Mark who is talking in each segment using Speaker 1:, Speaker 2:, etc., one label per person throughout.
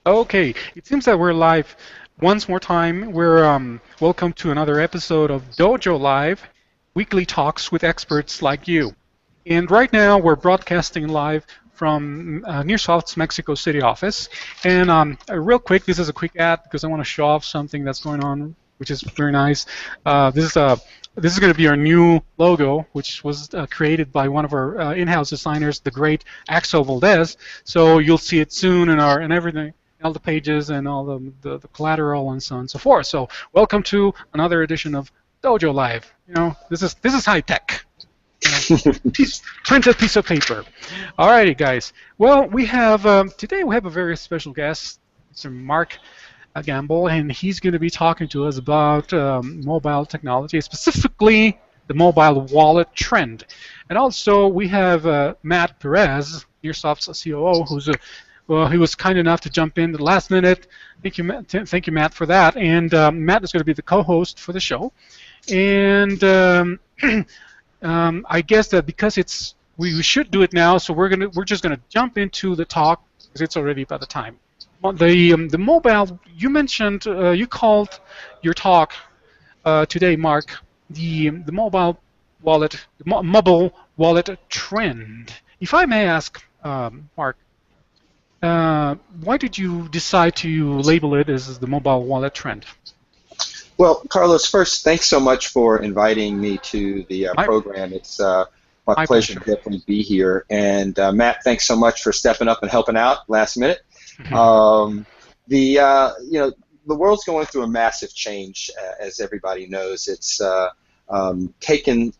Speaker 1: Okay, it seems that we're live once more time. We're welcome to another episode of Dojo Live, weekly talks with experts like you. And right now we're broadcasting live from near South's Mexico City office. And real quick, this is a quick ad because I want to show off something that's going on, which is very nice. This is going to be our new logo, which was created by one of our in-house designers, the great Axel Valdez. So you'll see it soon in our and everything, all the pages and all the collateral and so on and so forth. So welcome to another edition of Dojo Live. You know, this is high tech. Printed piece of paper. Alrighty, guys. Well, we have today we have a very special guest, Mr. Marc Gamble, and he's going to be talking to us about mobile technology, specifically the mobile wallet trend. And also we have Matt Perez, Nearsoft's COO, who's he was kind enough to jump in at the last minute. Thank you, Matt. Thank you, Matt, for that. And Matt is going to be the co-host for the show. And I guess that because we should do it now, so we're just gonna jump into the talk because it's already about the time. The mobile, you mentioned, you called your talk today, Marc, the mobile wallet, mobile wallet trend. If I may ask, Marc, why did you decide to label it as the mobile wallet trend?
Speaker 2: Well, Carlos, first, thanks so much for inviting me to the program. It's my pleasure to definitely be here. And Matt, thanks so much for stepping up and helping out last minute. The world's going through a massive change, as everybody knows. It's taken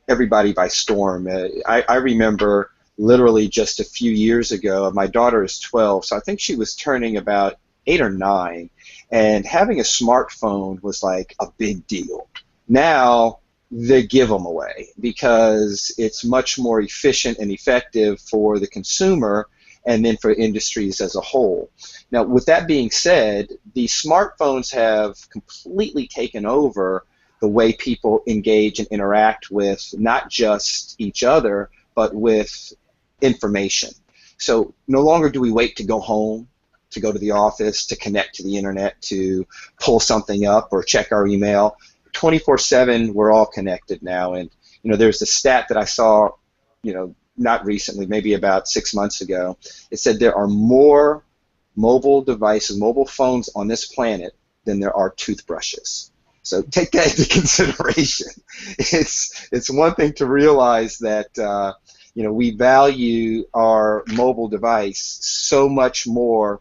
Speaker 2: everybody by storm. I remember literally just a few years ago. My daughter is 12, so I think she was turning about 8 or 9. And having a smartphone was like a big deal. Now they give them away because it's much more efficient and effective for the consumer and then for industries as a whole. Now, with that being said, the smartphones have completely taken over the way people engage and interact with not just each other, but with information. So no longer do we wait to go home, to go to the office, to connect to the internet, to pull something up or check our email. 24/7, we're all connected now. And there's a stat that I saw, not recently, maybe about 6 months ago. It said there are more mobile devices, mobile phones on this planet than there are toothbrushes. So take that into consideration. It's one thing to realize that we value our mobile device so much more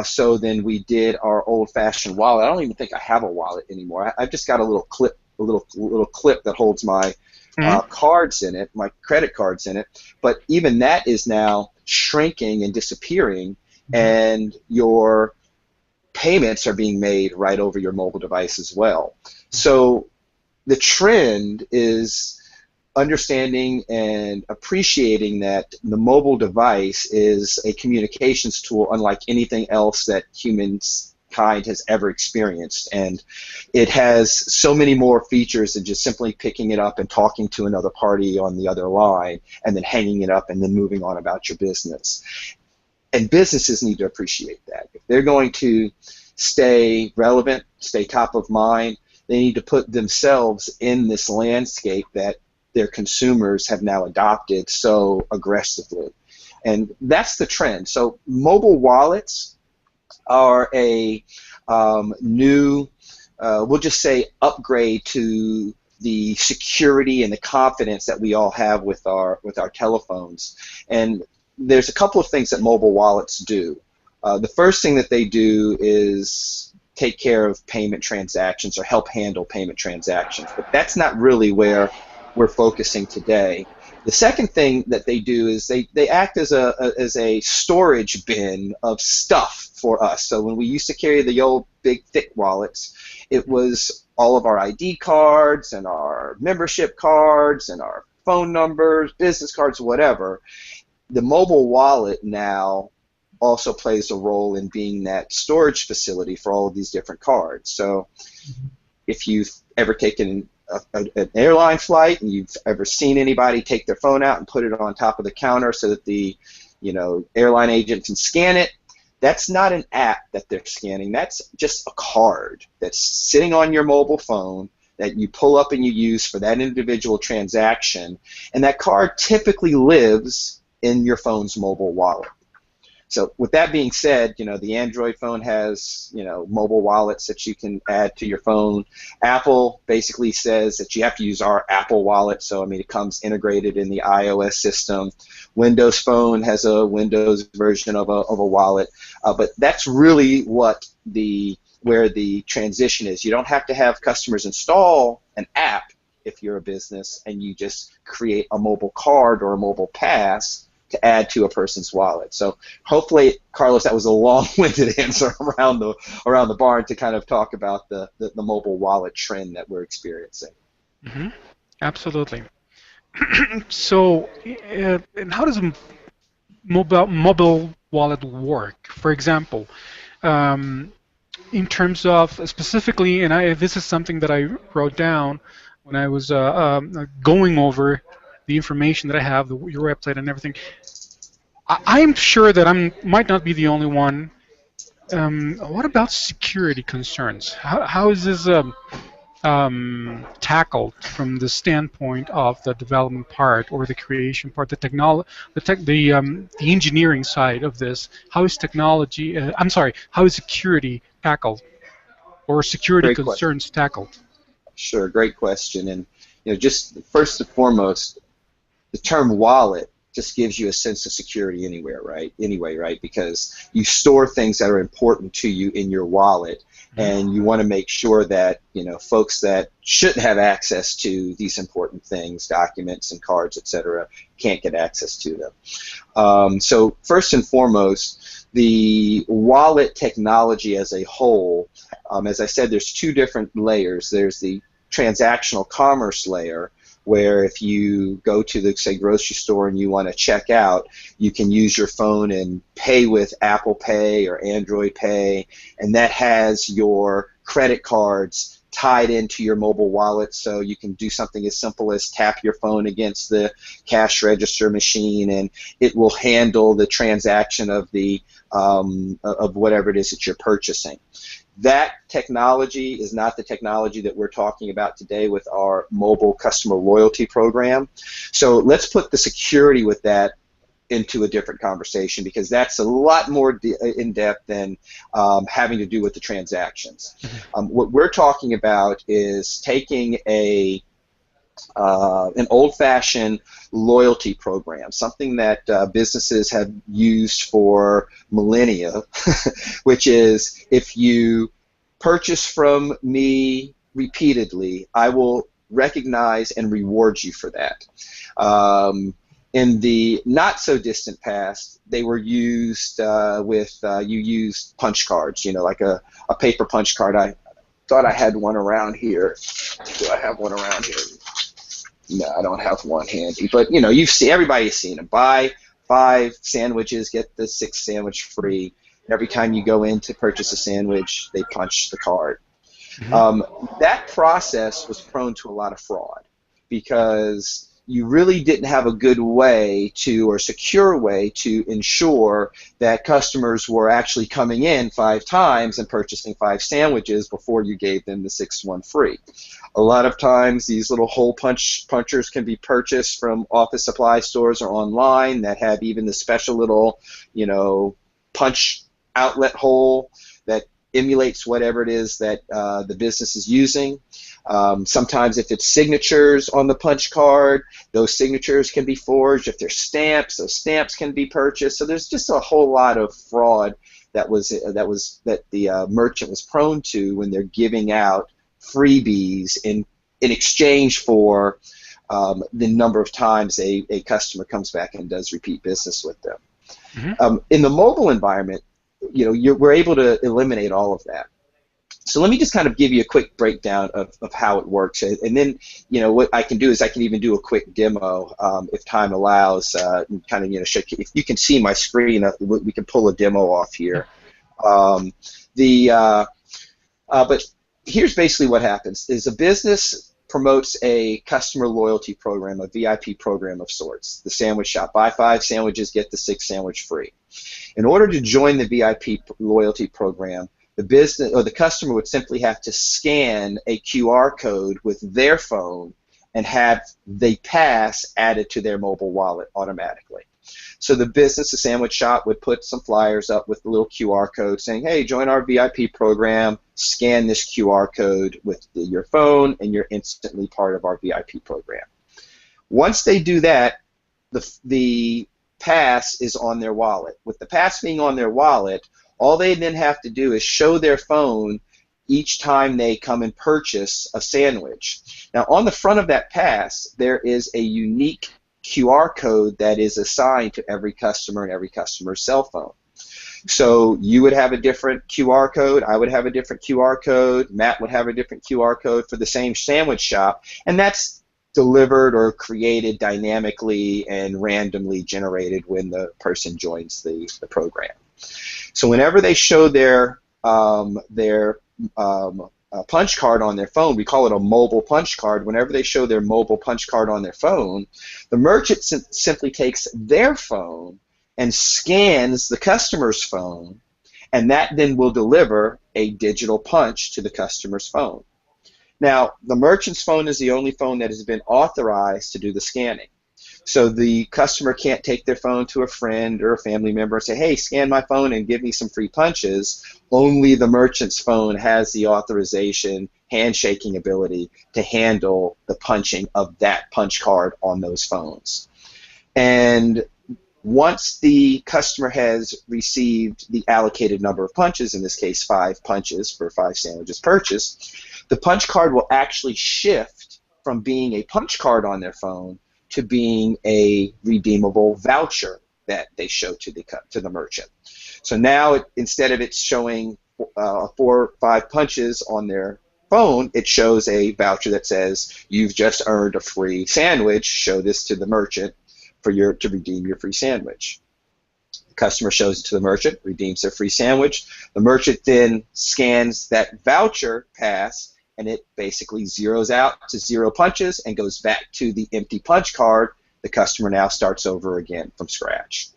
Speaker 2: so than we did our old-fashioned wallet. I don't even think I have a wallet anymore. I've just got a little clip, that holds my cards in it, my credit cards in it. But even that is now shrinking and disappearing, and your payments are being made right over your mobile device as well. So the trend is understanding and appreciating that the mobile device is a communications tool unlike anything else that humankind has ever experienced. And it has so many more features than just simply picking it up and talking to another party on the other line and then hanging it up and then moving on about your business. And businesses need to appreciate that. If they're going to stay relevant, stay top of mind, they need to put themselves in this landscape that their consumers have now adopted so aggressively. And that's the trend. So mobile wallets are a new, we'll just say, upgrade to the security and the confidence that we all have with our telephones. And there's a couple of things that mobile wallets do. The first thing that they do is take care of payment transactions or help handle payment transactions. But that's not really where we're focusing today. The second thing that they do is they act as a storage bin of stuff for us. So when we used to carry the old big thick wallets, it was all of our ID cards and our membership cards and our phone numbers, business cards, whatever. The mobile wallet now also plays a role in being that storage facility for all of these different cards. So if you've ever taken an airline flight and you've ever seen anybody take their phone out and put it on top of the counter so that the airline agent can scan it, That's not an app that they're scanning. That's just a card that's sitting on your mobile phone that you pull up and you use for that individual transaction. And that card typically lives in your phone's mobile wallet. So with that being said, the Android phone has, mobile wallets that you can add to your phone. Apple basically says that you have to use our Apple wallet. So, it comes integrated in the iOS system. Windows Phone has a Windows version of a wallet. But that's really where the transition is. You don't have to have customers install an app if you're a business, and you just create a mobile card or a mobile pass to add to a person's wallet. So hopefully, Carlos, that was a long-winded answer around the barn to kind of talk about the mobile wallet trend that we're experiencing.
Speaker 1: Mm-hmm. Absolutely. So, and how does a mobile wallet work? For example, in terms of specifically, and this is something that I wrote down when I was going over the information that I have, your website and everything. I'm sure that I might not be the only one. What about security concerns? How is this tackled from the standpoint of the development part or the creation part, the engineering side of this? How is technology? How is security tackled, or security
Speaker 2: Great question.
Speaker 1: concerns tackled?
Speaker 2: Sure, great question. And just first and foremost, the term wallet just gives you a sense of security anyway, right? Because you store things that are important to you in your wallet, and you want to make sure that folks that shouldn't have access to these important things, documents and cards, etc., can't get access to them. So first and foremost, the wallet technology as a whole, as I said, there's two different layers. There's the transactional commerce layer, where if you go to the, say, grocery store and you want to check out, you can use your phone and pay with Apple Pay or Android Pay, and that has your credit cards tied into your mobile wallet, so you can do something as simple as tap your phone against the cash register machine, and it will handle the transaction of of whatever it is that you're purchasing. That technology is not the technology that we're talking about today with our mobile customer loyalty program. So let's put the security with that into a different conversation, because that's a lot more in-depth than having to do with the transactions. What we're talking about is taking an old-fashioned loyalty program, something that businesses have used for millennia, which is, if you purchase from me repeatedly, I will recognize and reward you for that. In the not-so-distant past, they were used you used punch cards, like a paper punch card. I thought I had one around here. Do I have one around here? No, I don't have one handy, but everybody's seen them. Buy 5 sandwiches, get the 6th sandwich free. Every time you go in to purchase a sandwich, they punch the card. That process was prone to a lot of fraud, because you really didn't have a good way or secure way to ensure that customers were actually coming in 5 times and purchasing 5 sandwiches before you gave them the 6th one free. A lot of times these little hole punchers can be purchased from office supply stores or online that have even the special little, punch outlet hole that emulates whatever it is that the business is using. Sometimes if it's signatures on the punch card, those signatures can be forged. If they're stamps, those stamps can be purchased. So there's just a whole lot of fraud that the merchant was prone to when they're giving out freebies in exchange for the number of times a customer comes back and does repeat business with them. In the mobile environment, we're able to eliminate all of that. So let me just kind of give you a quick breakdown of how it works, and then what I can do is I can even do a quick demo if time allows. Kind of show, if you can see my screen, we can pull a demo off here. But here's basically what happens: is a business promotes a customer loyalty program, a VIP program of sorts. The sandwich shop: buy 5 sandwiches, get the 6th sandwich free. In order to join the VIP loyalty program, the business or the customer would simply have to scan a QR code with their phone and have the pass added to their mobile wallet automatically. So the business, the sandwich shop, would put some flyers up with a little QR code saying, hey, join our VIP program, scan this QR code with your phone, and you're instantly part of our VIP program. Once they do that, the pass is on their wallet. With the pass being on their wallet, all they then have to do is show their phone each time they come and purchase a sandwich. Now, on the front of that pass, there is a unique QR code that is assigned to every customer and every customer's cell phone. So you would have a different QR code, I would have a different QR code, Matt would have a different QR code for the same sandwich shop, and that's delivered or created dynamically and randomly generated when the person joins the program. So whenever they show their punch card on their phone, we call it a mobile punch card. Whenever they show their mobile punch card on their phone, the merchant simply takes their phone and scans the customer's phone, and that then will deliver a digital punch to the customer's phone. Now, the merchant's phone is the only phone that has been authorized to do the scanning. So the customer can't take their phone to a friend or a family member and say, hey, scan my phone and give me some free punches. Only the merchant's phone has the authorization, handshaking ability to handle the punching of that punch card on those phones. And once the customer has received the allocated number of punches, in this case 5 punches for 5 sandwiches purchased, the punch card will actually shift from being a punch card on their phone to being a redeemable voucher that they show to the merchant. So now, instead of it showing 4 or 5 punches on their phone, it shows a voucher that says, you've just earned a free sandwich, show this to the merchant to redeem your free sandwich. The customer shows it to the merchant, redeems their free sandwich. The merchant then scans that voucher pass, and it basically zeroes out to 0 punches and goes back to the empty punch card. The customer now starts over again from scratch.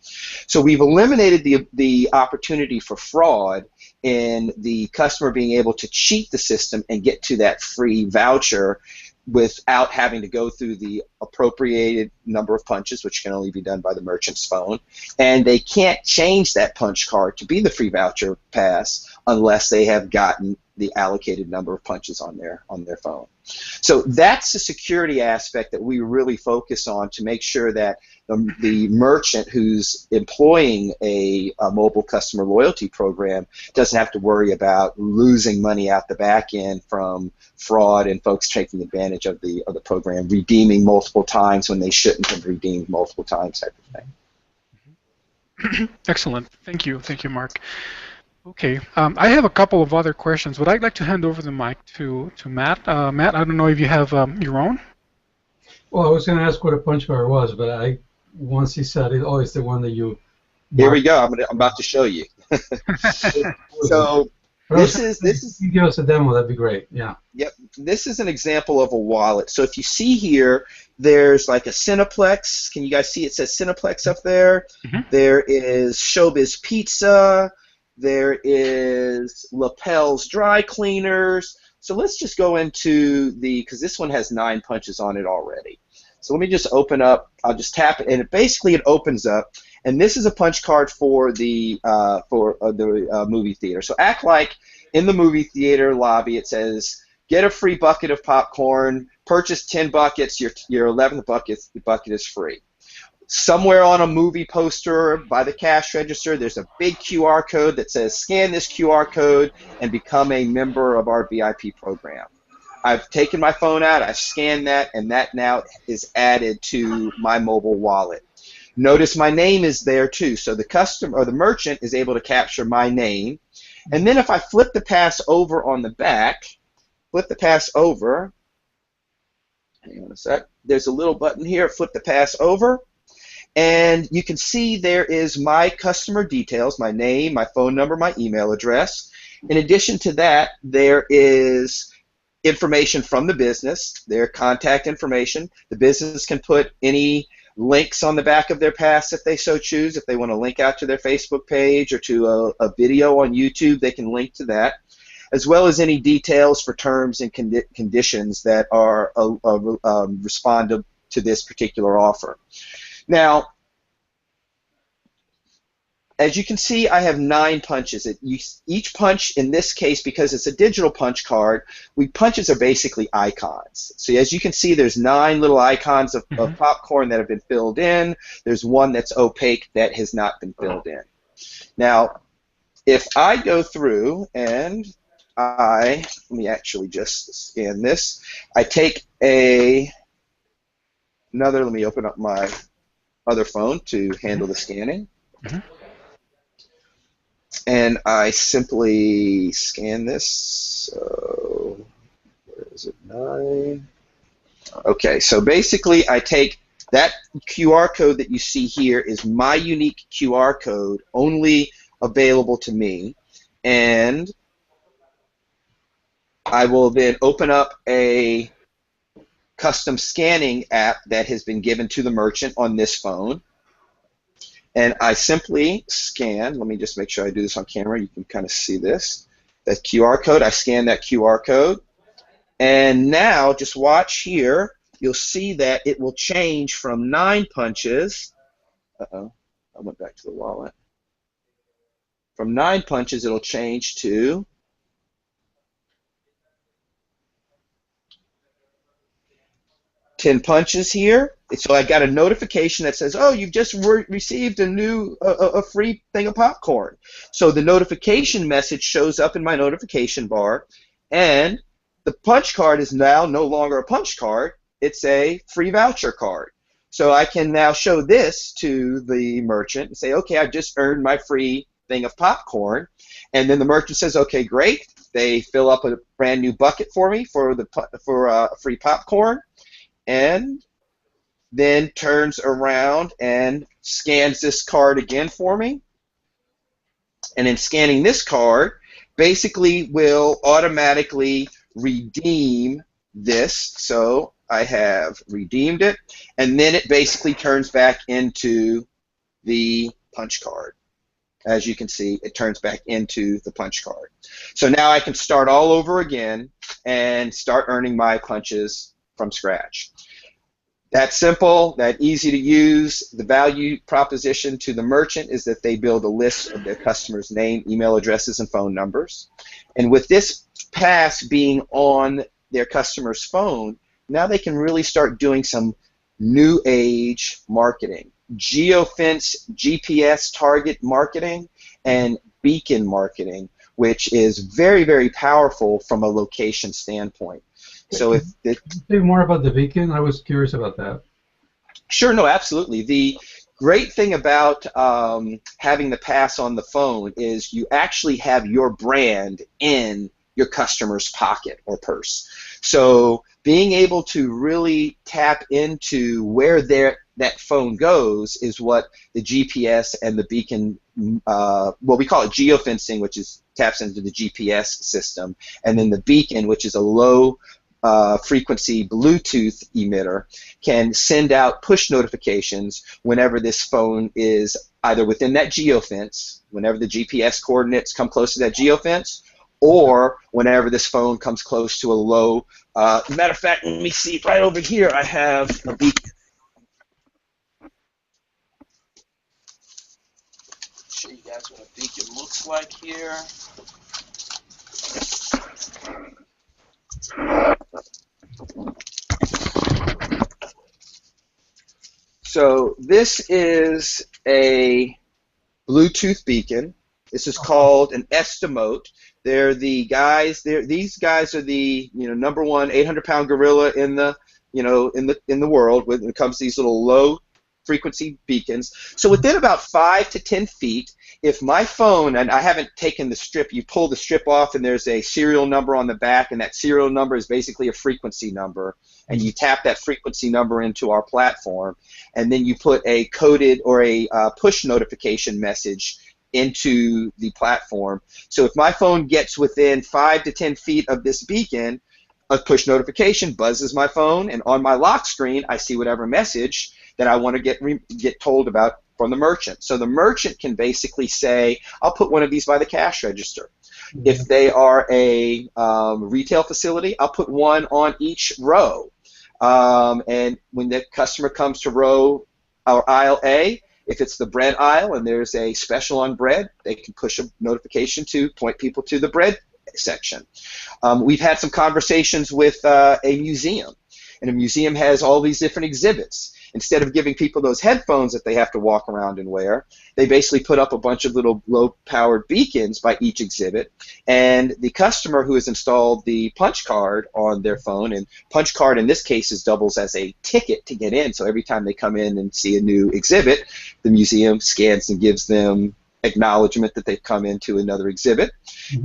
Speaker 2: So we've eliminated the opportunity for fraud in the customer being able to cheat the system and get to that free voucher without having to go through the appropriated number of punches, which can only be done by the merchant's phone. And they can't change that punch card to be the free voucher pass unless they have gotten the allocated number of punches on their phone. So that's the security aspect that we really focus on to make sure that the merchant who's employing a mobile customer loyalty program doesn't have to worry about losing money out the back end from fraud and folks taking advantage of the program, redeeming multiple times when they shouldn't have redeemed multiple times, type of thing.
Speaker 1: Excellent. Thank you, Mark. Okay, I have a couple of other questions, but I'd like to hand over the mic to Matt. Matt, I don't know if you have your own.
Speaker 3: Well, I was going to ask what a punch card was, but once he said it, it's the one that you.
Speaker 2: Here we go. I'm about to show you. So this is.
Speaker 3: You give us a demo. That'd be great. Yeah.
Speaker 2: Yep. This is an example of a wallet. So if you see here, there's like a Cineplex. Can you guys see? It says Cineplex up there. Mm-hmm. There is Showbiz Pizza. There is Lapel's Dry Cleaners. So let's just go into because this one has 9 punches on it already. So let me just open up. I'll just tap it, and it opens up. And this is a punch card for the movie theater. So act like in the movie theater lobby it says, get a free bucket of popcorn, purchase 10 buckets, your 11th bucket is free. Somewhere on a movie poster by the cash register, there's a big QR code that says, scan this QR code and become a member of our VIP program. I've taken my phone out, I've scanned that, and that now is added to my mobile wallet. Notice my name is there too, so the customer or the merchant is able to capture my name. And then if I flip the pass over on the back, flip the pass over, hang on a sec, there's a little button here, flip the pass over. And you can see there is my customer details, my name, my phone number, my email address. In addition to that, there is information from the business, their contact information. The business can put any links on the back of their pass if they so choose. If they want to link out to their Facebook page or to a video on YouTube, they can link to that, as well as any details for terms and conditions that are respond to this particular offer. Now, as you can see, I have 9 punches. Each punch, in this case, because it's a digital punch card, punches are basically icons. So as you can see, there's 9 little icons of popcorn that have been filled in. There's one that's opaque that has not been filled in. Now, if I go through and let me actually just scan this. I take let me open up my other phone to handle the scanning. And I simply scan this. So, where is it? 9. Okay, so basically I take that QR code that you see here is my unique QR code, only available to me, and I will then open up a custom scanning app that has been given to the merchant on this phone. And I simply scan. Let me just make sure I do this on camera. You can kind of see this. That QR code, I scan that QR code. And now, just watch here. You'll see that it will change from 9 punches. Uh-oh, I went back to the wallet. From 9 punches, it'll change to 10 punches here. So I got a notification that says, oh, you've just received a new a free thing of popcorn. So the notification message shows up in my notification bar, and the punch card is now no longer a punch card. It's a free voucher card. So I can now show this to the merchant and say, okay, I've just earned my free thing of popcorn. And then the merchant says, okay, great. They fill up a brand new bucket for me for free popcorn, and then turns around and scans this card again for me. And in scanning this card, basically will automatically redeem this. So I have redeemed it, and then it basically turns back into the punch card. As you can see, it turns back into the punch card. So now I can start all over again and start earning my punches from scratch. That simple, that easy to use. The value proposition to the merchant is that they build a list of their customers' name, email addresses, and phone numbers. And with this pass being on their customer's phone, now they can really start doing some new age marketing. Geofence, GPS target marketing, and beacon marketing, which is very, very powerful from a location standpoint. So if
Speaker 3: Can you say more about the beacon? I was curious about that.
Speaker 2: Sure, no, absolutely. The great thing about having the pass on the phone is you actually have your brand in your customer's pocket or purse. So being able to really tap into where that phone goes is what the GPS and the beacon, well, we call it geofencing, which taps into the GPS system, and then the beacon, which is a low frequency Bluetooth emitter, can send out push notifications whenever this phone is either within that geofence, whenever the GPS coordinates come close to that geofence, or whenever this phone comes close to a low. Matter of fact, let me see, right over here I have a beacon. Show you guys what a beacon looks like here. So this is a Bluetooth beacon. This is called an Estimote. They're the guys. These guys are the number one 800-pound gorilla in the in the world when it comes to these little low frequency beacons. So within about 5 to 10 feet, if my phone, and I haven't taken the strip, you pull the strip off and there's a serial number on the back, and that serial number is basically a frequency number, and you tap that frequency number into our platform, and then you put a coded or a push notification message into the platform. So if my phone gets within 5 to 10 feet of this beacon, a push notification buzzes my phone, and on my lock screen I see whatever message, that I want to get told about from the merchant. So the merchant can basically say, I'll put one of these by the cash register. If they are a retail facility, I'll put one on each row. And when the customer comes to row or aisle A, if it's the bread aisle and there's a special on bread, they can push a notification to point people to the bread section. We've had some conversations with a museum, and a museum has all these different exhibits. Instead of giving people those headphones that they have to walk around and wear, they basically put up a bunch of little low-powered beacons by each exhibit, and the customer who has installed the punch card on their phone, and punch card in this case doubles as a ticket to get in, so every time they come in and see a new exhibit, the museum scans and gives them acknowledgement that they've come into another exhibit.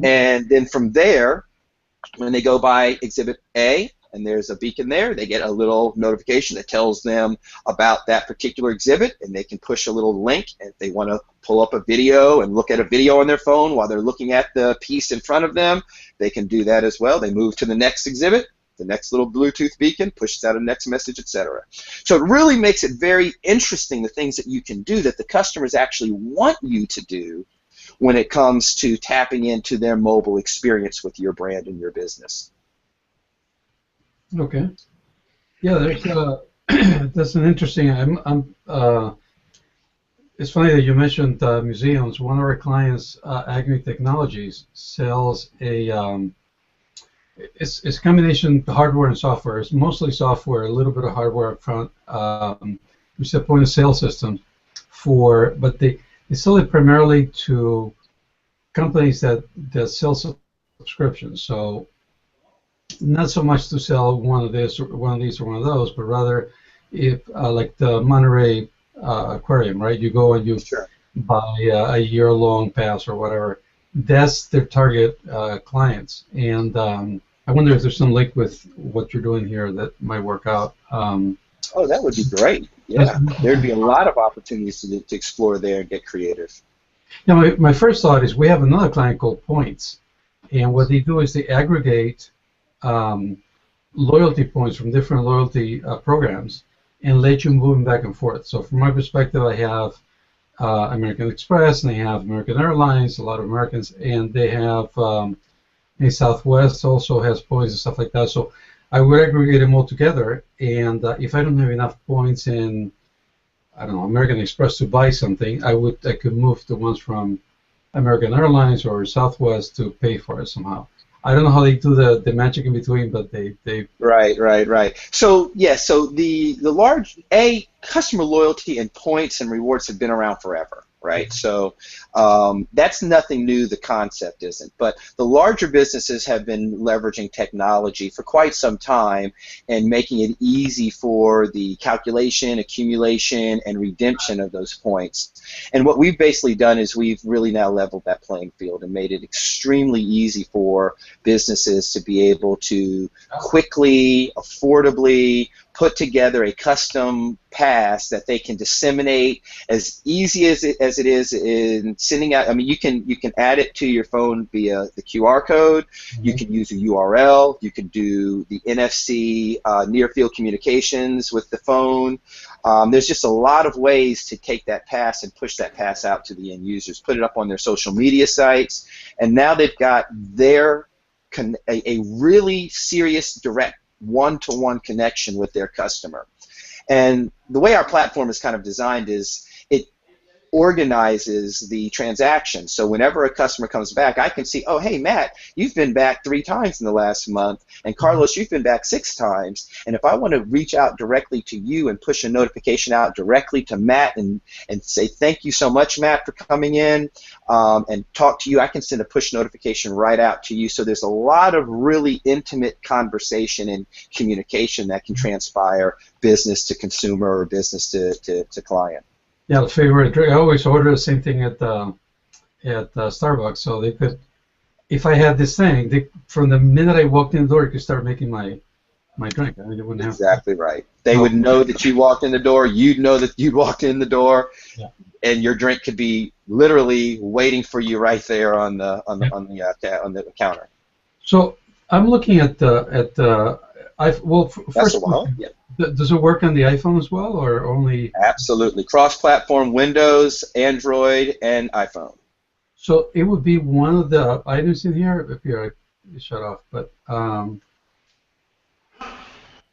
Speaker 2: And then from there, when they go by exhibit A, and there's a beacon there, they get a little notification that tells them about that particular exhibit, and they can push a little link. And if they want to pull up a video and look at a video on their phone while they're looking at the piece in front of them, they can do that as well. They move to the next exhibit, the next little Bluetooth beacon pushes out a next message, etc. So it really makes it very interesting, the things that you can do that the customers actually want you to do when it comes to tapping into their mobile experience with your brand and your business.
Speaker 3: Okay. Yeah, there's that's an interesting. It's funny that you mentioned museums. One of our clients, Acme Technologies, sells a. It's a combination of hardware and software. It's mostly software, a little bit of hardware up front. It's a point of sale system but they sell it primarily to companies that sell subscriptions. So not so much to sell one of these or one of those, but rather if like the Monterey Aquarium, right? You go and you buy a year-long pass or whatever. That's their target clients, and I wonder if there's some link with what you're doing here that might work out.
Speaker 2: Oh, that would be great. Yeah, there'd be a lot of opportunities to explore there and get creative.
Speaker 3: Now, my first thought is we have another client called Points, and what they do is they aggregate loyalty points from different loyalty programs and let you move them back and forth. So from my perspective, I have American Express, and they have American Airlines, a lot of Americans, and they have Southwest also has points and stuff like that. So I would aggregate them all together, and if I don't have enough points in, I don't know, American Express to buy something, I could move the ones from American Airlines or Southwest to pay for it somehow. I don't know how they do the magic in between, but they
Speaker 2: Right. So so the large customer loyalty and points and rewards have been around forever, right? So that's nothing new. The concept isn't, but the larger businesses have been leveraging technology for quite some time and making it easy for the calculation, accumulation, and redemption of those points. And what we've basically done is we've really now leveled that playing field and made it extremely easy for businesses to be able to quickly, affordably put together a custom pass that they can disseminate as easy as it is in sending out. I mean, you can add it to your phone via the QR code. You can use a URL. You can do the NFC near field communications with the phone. There's just a lot of ways to take that pass and push that pass out to the end users, put it up on their social media sites, and now they've got a really serious direct one-to-one connection with their customer. And the way our platform is kind of designed is it organizes the transaction. So whenever a customer comes back, I can see, oh, hey, Matt, you've been back 3 times in the last month, and Carlos, you've been back 6 times. And if I want to reach out directly to you and push a notification out directly to Matt and say, thank you so much, Matt, for coming in and talk to you, I can send a push notification right out to you. So there's a lot of really intimate conversation and communication that can transpire business to consumer or business to client.
Speaker 3: Yeah, the favorite drink. I always order the same thing at Starbucks, so they could, if I had this thing, from the minute I walked in the door, you could start making my drink. I mean, it wouldn't have
Speaker 2: exactly right. They would know that you walked in the door. You'd know that you walked in the door, and your drink could be literally waiting for you right there on the counter.
Speaker 3: So I'm looking at the Well,
Speaker 2: That's a
Speaker 3: first,
Speaker 2: while. Yeah.
Speaker 3: does it work on the iPhone as well, or only?
Speaker 2: Absolutely. Cross-platform, Windows, Android, and iPhone.
Speaker 3: So it would be one of the items in here. If you're shut off, but one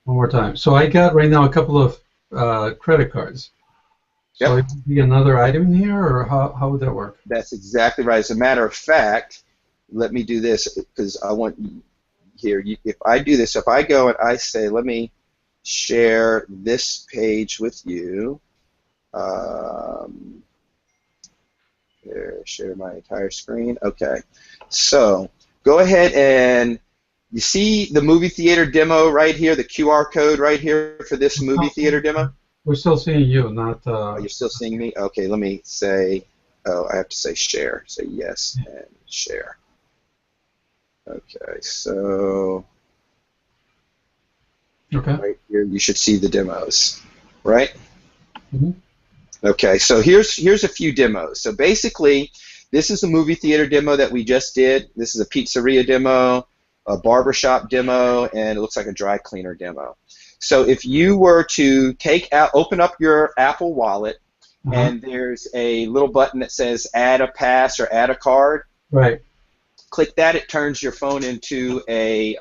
Speaker 3: more time. So I got right now a couple of credit cards. So
Speaker 2: Yep.
Speaker 3: it would be another item in here, or how would that work?
Speaker 2: That's exactly right. As a matter of fact, let me do this because I want here. If I do this, if I go and I say, let me share this page with you. There, share my entire screen. Okay. So go ahead and you see the movie theater demo right here, the QR code right here for this movie theater demo?
Speaker 3: We're still seeing you, not.
Speaker 2: Oh, you're still seeing me? Okay, let me say, oh, I have to say share. Say yes and share. Okay, so right here you should see the demos, right?
Speaker 3: Mm-hmm.
Speaker 2: Okay, so here's a few demos. So basically, this is a movie theater demo that we just did. This is a pizzeria demo, a barbershop demo, and it looks like a dry cleaner demo. So if you were to open up your Apple Wallet, and there's a little button that says add a pass or add a card.
Speaker 3: Right.
Speaker 2: Click that, it turns your phone into a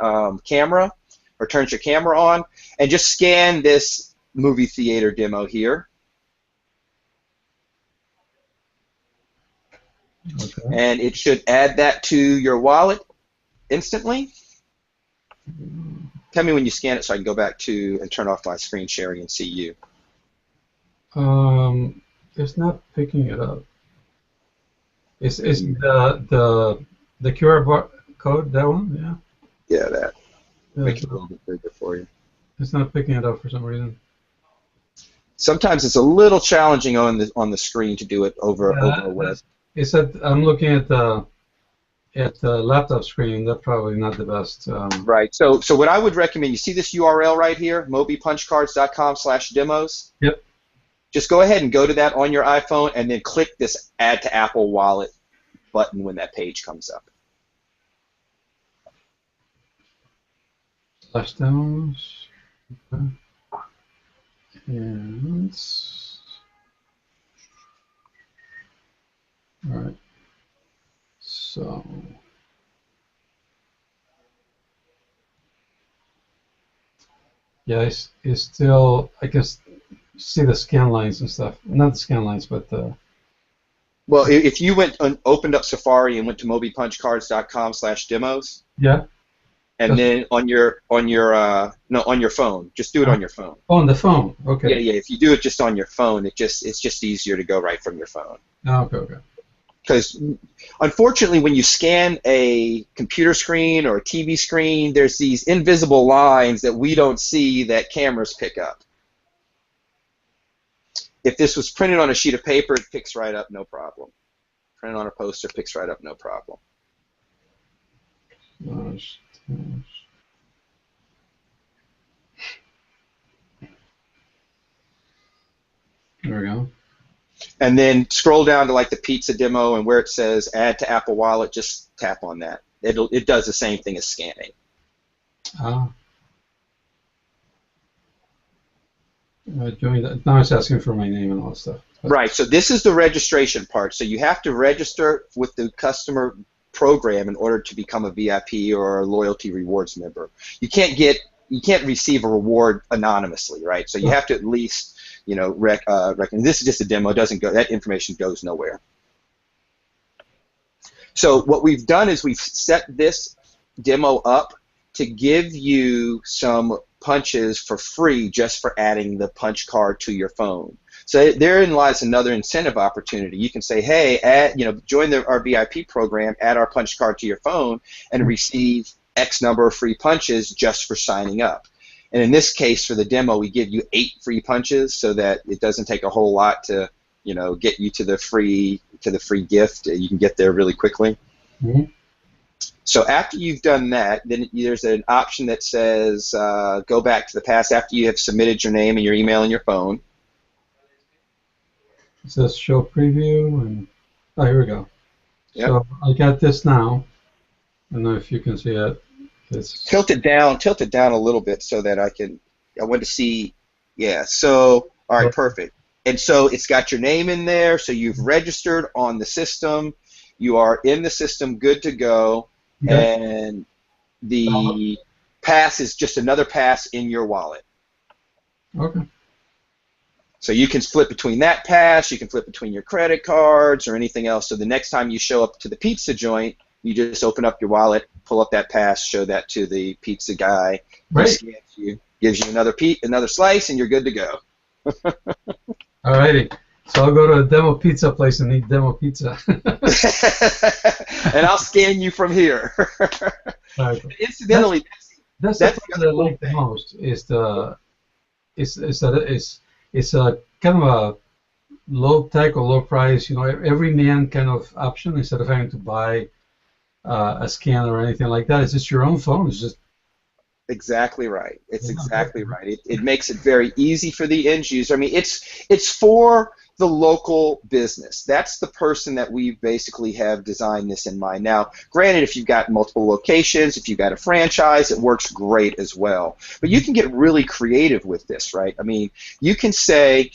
Speaker 2: camera, or turns your camera on, and just scan this movie theater demo here.
Speaker 3: Okay.
Speaker 2: And it should add that to your wallet instantly. Tell me when you scan it so I can go back to and turn off my screen sharing and see you.
Speaker 3: It's not picking it up. Is the QR code that one? Yeah.
Speaker 2: Yeah, that. Make it a little bit bigger for you.
Speaker 3: It's not picking it up for some reason.
Speaker 2: Sometimes it's a little challenging on the screen to do it over a web.
Speaker 3: It's that I'm looking at the laptop screen. That's probably not the best.
Speaker 2: Right. So what I would recommend, you see this URL right here, mobipunchcards.com/demos.
Speaker 3: Yep.
Speaker 2: Just go ahead and go to that on your iPhone, and then click this Add to Apple Wallet button when that page comes up.
Speaker 3: Slash demos. Okay. And all right. So yeah, it's still, I guess, see the scan lines and stuff. Not the scan lines, but the.
Speaker 2: Well, if you went and opened up Safari and went to mobipunchcards.com/demos.
Speaker 3: Yeah.
Speaker 2: And then on your phone, just do it on your phone.
Speaker 3: Oh, on the phone. Okay.
Speaker 2: Yeah. If you do it just on your phone, it's just easier to go right from your phone.
Speaker 3: Oh, okay.
Speaker 2: Because unfortunately, when you scan a computer screen or a TV screen, there's these invisible lines that we don't see that cameras pick up. If this was printed on a sheet of paper, it picks right up, no problem. Printed on a poster, picks right up, no problem.
Speaker 3: Gosh. There we go.
Speaker 2: And then scroll down to like the pizza demo, and where it says add to Apple Wallet, just tap on that. It does the same thing as scanning.
Speaker 3: Now it's asking for my name and all that stuff.
Speaker 2: Right, so this is the registration part. So you have to register with the customer program in order to become a VIP or a loyalty rewards member. You can't receive a reward anonymously, right? So you have to at least, reckon. This is just a demo. That information goes nowhere. So what we've done is we've set this demo up to give you some punches for free just for adding the punch card to your phone. So therein lies another incentive opportunity. You can say, hey, join our VIP program, add our punch card to your phone, and receive X number of free punches just for signing up. And in this case, for the demo, we give you 8 free punches so that it doesn't take a whole lot to, get you to the free gift. You can get there really quickly.
Speaker 3: Mm-hmm.
Speaker 2: So after you've done that, then there's an option that says go back to the past after you have submitted your name and your email and your phone.
Speaker 3: It says show preview, and here we go.
Speaker 2: Yep.
Speaker 3: So I got this now. I don't know if you can see it.
Speaker 2: Tilt it down a little bit so that I want to see, yeah, so, all right, perfect. And so it's got your name in there, so you've registered on the system, you are in the system, good to go, and the pass is just another pass in your wallet.
Speaker 3: Okay.
Speaker 2: So you can flip between that pass, you can flip between your credit cards or anything else, so the next time you show up to the pizza joint, you just open up your wallet, pull up that pass, show that to the pizza guy, he scans you, gives you another slice, and you're good to go.
Speaker 3: Alrighty. So I'll go to a demo pizza place and eat demo pizza.
Speaker 2: And I'll scan you from here.
Speaker 3: Right.
Speaker 2: Incidentally,
Speaker 3: that's the part that I like the most. Is it's a kind of a low tech or low price, every man kind of option instead of having to buy a scanner or anything like that. It's just your own phone. It's just
Speaker 2: exactly right. It's exactly right. It makes it very easy for the end user. I mean, it's for the local business. That's the person that we basically have designed this in mind. Now, granted, if you've got multiple locations, if you've got a franchise, it works great as well. But you can get really creative with this, right? I mean, you can say,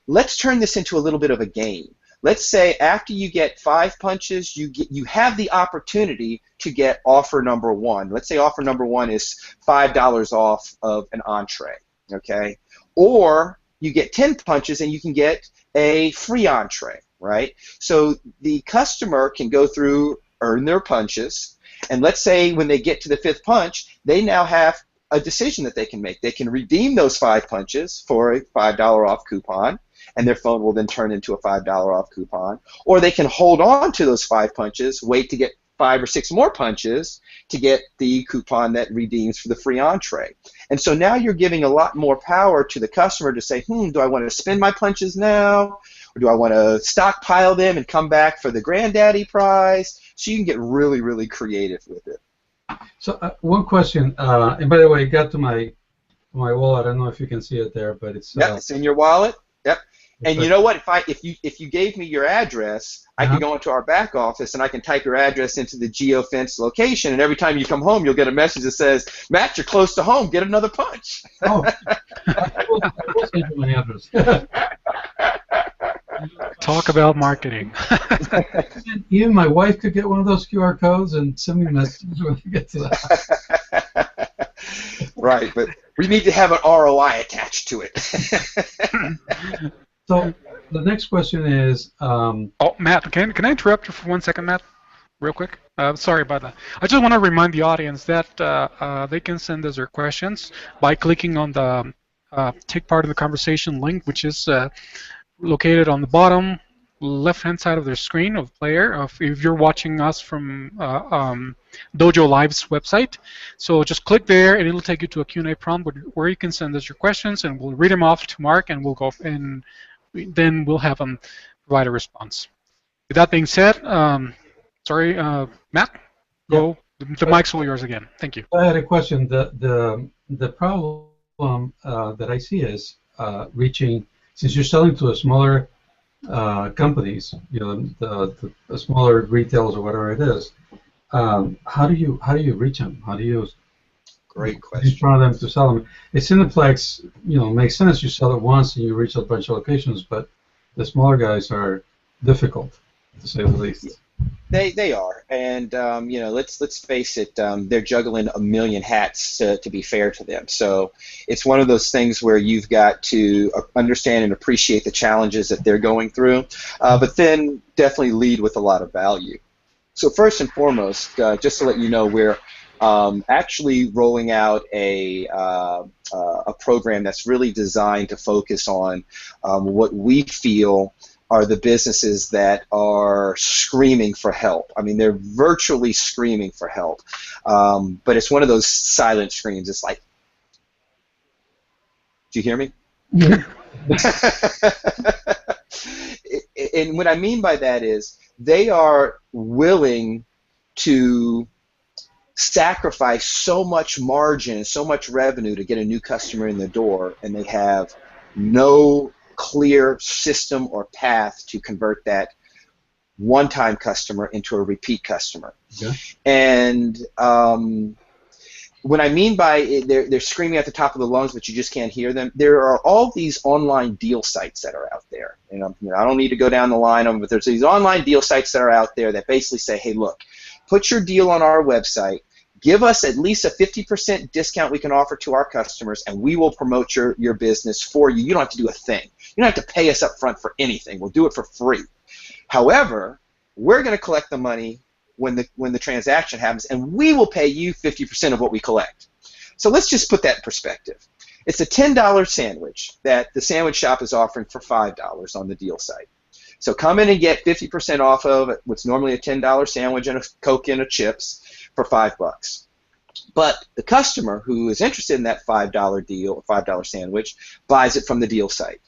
Speaker 2: let's turn this into a little bit of a game. Let's say after you get 5 punches, you have the opportunity to get offer number 1. Let's say offer number 1 is $5 off of an entree, okay? Or you get 10 punches and you can get a free entree, right? So the customer can go through, earn their punches, and let's say when they get to the 5th punch, they now have a decision that they can make. They can redeem those 5 punches for a $5 off coupon, and their phone will then turn into a $5 off coupon. Or they can hold on to those 5 punches, wait to get 5 or 6 more punches to get the coupon that redeems for the free entree. And so now you're giving a lot more power to the customer to say, do I want to spend my punches now? Or do I want to stockpile them and come back for the granddaddy prize? So you can get really, really creative with it.
Speaker 3: So one question, and by the way, it got to my wallet. I don't know if you can see it there, but it's
Speaker 2: it's in your wallet. Yep. And you know what? If you gave me your address, I could go into our back office and I can type your address into the geofence location, and every time you come home, you'll get a message that says, "Matt, you're close to home. Get another punch."
Speaker 3: Oh, I will send you my address.
Speaker 1: Talk about marketing.
Speaker 3: Even my wife could get one of those QR codes and send me messages when we get to that.
Speaker 2: Right, but we need to have an ROI attached to it.
Speaker 3: So the next question is...
Speaker 1: oh, Matt, can I interrupt you for 1 second, Matt? Real quick. Sorry about that. I just want to remind the audience that they can send us their questions by clicking on the Take Part in the Conversation link, which is located on the bottom left-hand side of their screen of player. If you're watching us from DojoLIVE's website, so just click there, and it'll take you to a Q&A prompt where you can send us your questions, and we'll read them off to Mark, and we'll go and then we'll have them provide a response. With that being said, sorry, Matt, go. The mic's all yours again. Thank you.
Speaker 3: I had a question. The problem that I see is reaching, since you're selling to a smaller companies, the smaller retailers or whatever it is. How do you reach them? How do you?
Speaker 2: Great question.
Speaker 3: Try them to sell them. It Cineplex, makes sense. You sell it once and you reach a bunch of locations, but the smaller guys are difficult, to say the least.
Speaker 2: They are, and let's face it, they're juggling a million hats to be fair to them. So it's one of those things where you've got to understand and appreciate the challenges that they're going through, but then definitely lead with a lot of value. So first and foremost, just to let you know, we're actually rolling out a program that's really designed to focus on what we feel are the businesses that are screaming for help. I mean, they're virtually screaming for help, but it's one of those silent screams. It's like, do you hear me? And what I mean by that is they are willing to sacrifice so much margin, so much revenue to get a new customer in the door, and they have no clear system or path to convert that one-time customer into a repeat customer.
Speaker 3: Yeah.
Speaker 2: And what I mean by they're screaming at the top of the lungs, but you just can't hear them. There are all these online deal sites that are out there. I don't need to go down the line of them, but there's these online deal sites that are out there that basically say, hey, look, put your deal on our website, give us at least a 50% discount we can offer to our customers, and we will promote your business for you. You don't have to do a thing. You don't have to pay us up front for anything. We'll do it for free. However, we're going to collect the money when the transaction happens, and we will pay you 50% of what we collect. So let's just put that in perspective. It's a $10 sandwich that the sandwich shop is offering for $5 on the deal site. So come in and get 50% off of what's normally a $10 sandwich and a Coke and a chips for $5. But the customer who is interested in that $5 deal, $5 sandwich, buys it from the deal site.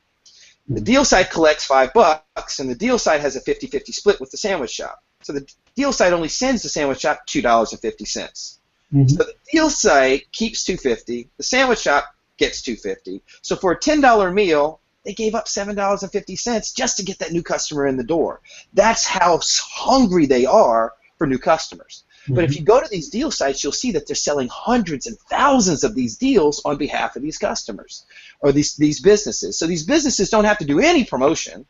Speaker 2: The deal site collects $5, and the deal site has a 50-50 split with the sandwich shop. So the deal site only sends the sandwich shop $2.50. Mm-hmm. So the deal site keeps $2.50. The sandwich shop gets $2.50. So for a $10 meal, they gave up $7.50 just to get that new customer in the door. That's how hungry they are for new customers. Mm-hmm. But if you go to these deal sites, you'll see that they're selling hundreds and thousands of these deals on behalf of these customers or these businesses. So these businesses don't have to do any promotion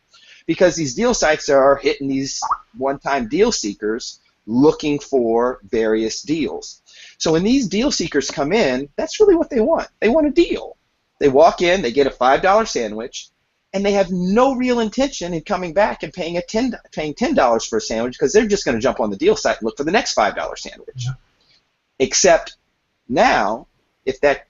Speaker 2: because these deal sites are hitting these one-time deal seekers looking for various deals. So when these deal seekers come in, that's really what they want. They want a deal. They walk in, they get a $5 sandwich, and they have no real intention in coming back and paying $10 for a sandwich because they're just going to jump on the deal site and look for the next $5 sandwich. Yeah. Except now, if that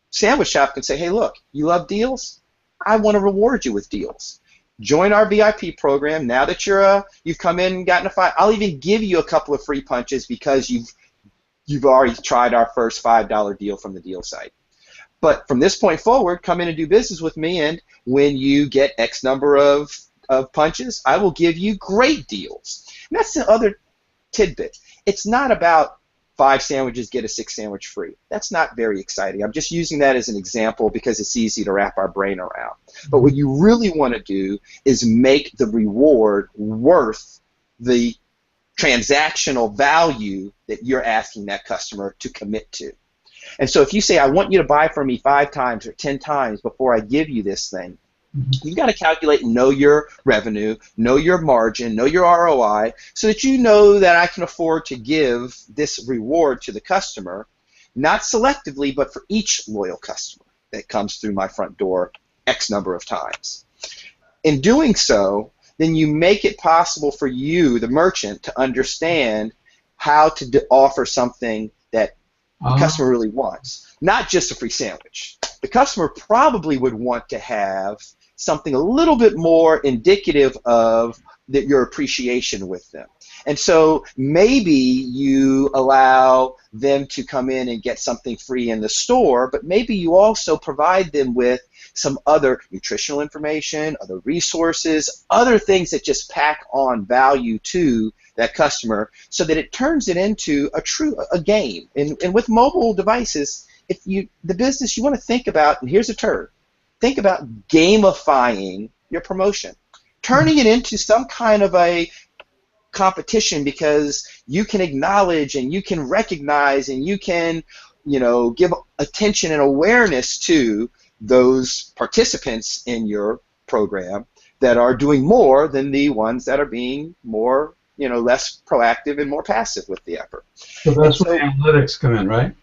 Speaker 2: sandwich shop can say, hey, look, you love deals? I want to reward you with deals. Join our VIP program. Now that you've come in and gotten a $5, I'll even give you a couple of free punches because you've already tried our first $5 deal from the deal site. But from this point forward, come in and do business with me, and when you get X number of punches, I will give you great deals. And that's the other tidbit. It's not about 5 sandwiches, get a 6th sandwich free. That's not very exciting. I'm just using that as an example because it's easy to wrap our brain around. But what you really want to do is make the reward worth the transactional value that you're asking that customer to commit to. And so if you say, I want you to buy from me 5 times or 10 times before I give you this thing, you've got to calculate and know your revenue, know your margin, know your ROI, so that you know that I can afford to give this reward to the customer, not selectively, but for each loyal customer that comes through my front door X number of times. In doing so, then you make it possible for you, the merchant, to understand how to offer something that the customer really wants, not just a free sandwich. The customer probably would want to have something a little bit more indicative of your appreciation with them. And so maybe you allow them to come in and get something free in the store, but maybe you also provide them with some other nutritional information, other resources, other things that just pack on value to that customer so that it turns it into a game. And with mobile devices, the business you want to think about, and here's a term, think about gamifying your promotion, turning it into some kind of a competition because you can acknowledge and you can recognize and you can, give attention and awareness to those participants in your program that are doing more than the ones that are being more, less proactive and more passive with the effort.
Speaker 3: So that's where the analytics come in, right?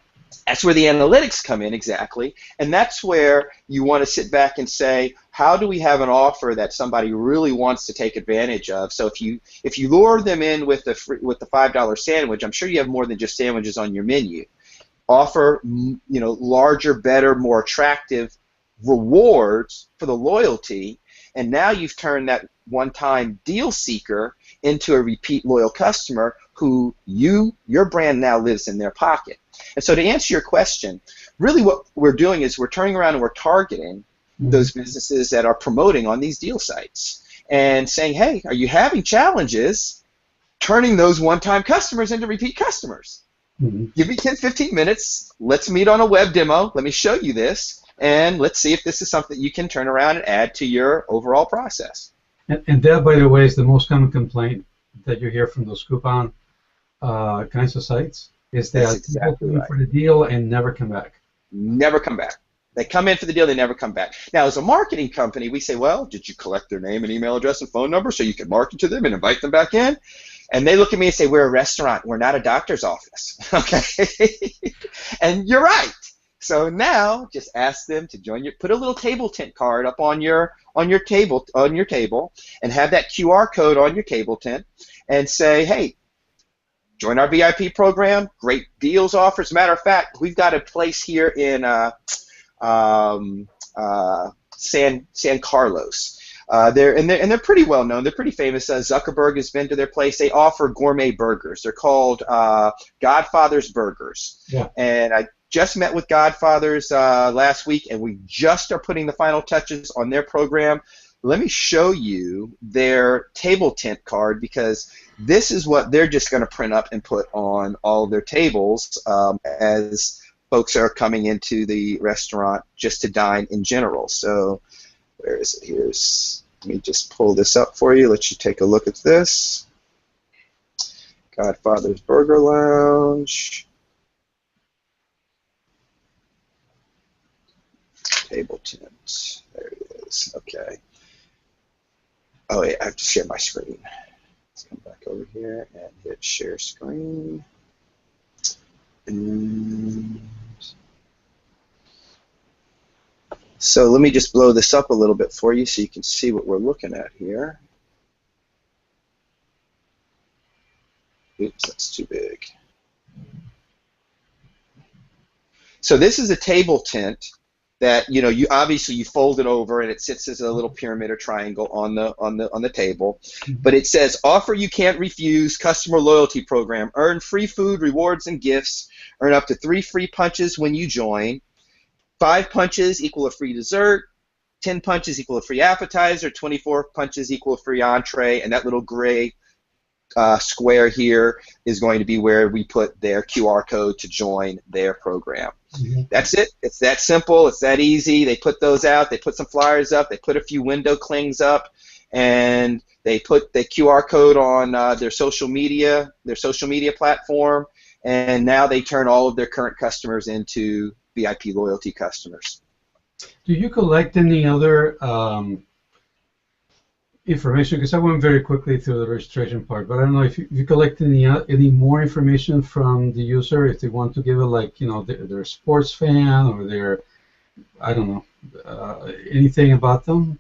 Speaker 2: That's where the analytics come in, exactly. And that's where you want to sit back and say, how do we have an offer that somebody really wants to take advantage of? So if you lure them in with the $5 sandwich, I'm sure you have more than just sandwiches on your menu. Offer larger, better, more attractive rewards for the loyalty, and now you've turned that one-time deal seeker into a repeat loyal customer who your brand now lives in their pocket. And so to answer your question, really what we're doing is we're turning around and we're targeting those businesses that are promoting on these deal sites and saying, hey, are you having challenges turning those one-time customers into repeat customers? Give me 10, 15 minutes. Let's meet on a web demo. Let me show you this, and let's see if this is something you can turn around and add to your overall process.
Speaker 3: And that, by the way, is the most common complaint that you hear from those coupon kinds of sites. Is
Speaker 2: That's
Speaker 3: that people
Speaker 2: exactly
Speaker 3: come in
Speaker 2: right.
Speaker 3: for the deal and never come back.
Speaker 2: Never come back. They come in for the deal, they never come back. Now, as a marketing company, we say, well, did you collect their name and email address and phone number so you can market to them and invite them back in? And they look at me and say, we're a restaurant. We're not a doctor's office. Okay? And you're right. So now just ask them to join your, put a little table tent card up on your table and have that QR code on your table tent and say, hey, join our VIP program, great deals offers. Matter of fact, we've got a place here in San Carlos. They're pretty well known. They're pretty famous. Zuckerberg has been to their place. They offer gourmet burgers. They're called Godfather's Burgers.
Speaker 3: Yeah.
Speaker 2: And I just met with Godfather's last week, and we just are putting the final touches on their program. Let me show you their table tent card, because this is what they're just going to print up and put on all of their tables as folks are coming into the restaurant just to dine in general. So where is it? Let me just pull this up for you. Let you take a look at this. Godfather's Burger Lounge. Table tent. There it is. Okay. Oh, yeah, I have to share my screen. Let's come back over here and hit share screen. And so let me just blow this up a little bit for you so you can see what we're looking at here. Oops, that's too big. So this is a table tent that you obviously you fold it over and it sits as a little pyramid or triangle on the table, but it says offer you can't refuse, customer loyalty program, earn free food, rewards, and gifts, earn up to 3 free punches when you join, 5 punches equal a free dessert, 10 punches equal a free appetizer, 24 punches equal a free entree, and that little gray square here is going to be where we put their QR code to join their program. Mm-hmm. That's it. It's that simple. It's that easy. They put those out. They put some flyers up. They put a few window clings up, and they put the QR code on their social media platform, and now they turn all of their current customers into VIP loyalty customers.
Speaker 3: Do you collect any other information? Because I went very quickly through the registration part, but I don't know if you collect any more information from the user if they want to give it, like, they're a sports fan or they're, I don't know, anything about them?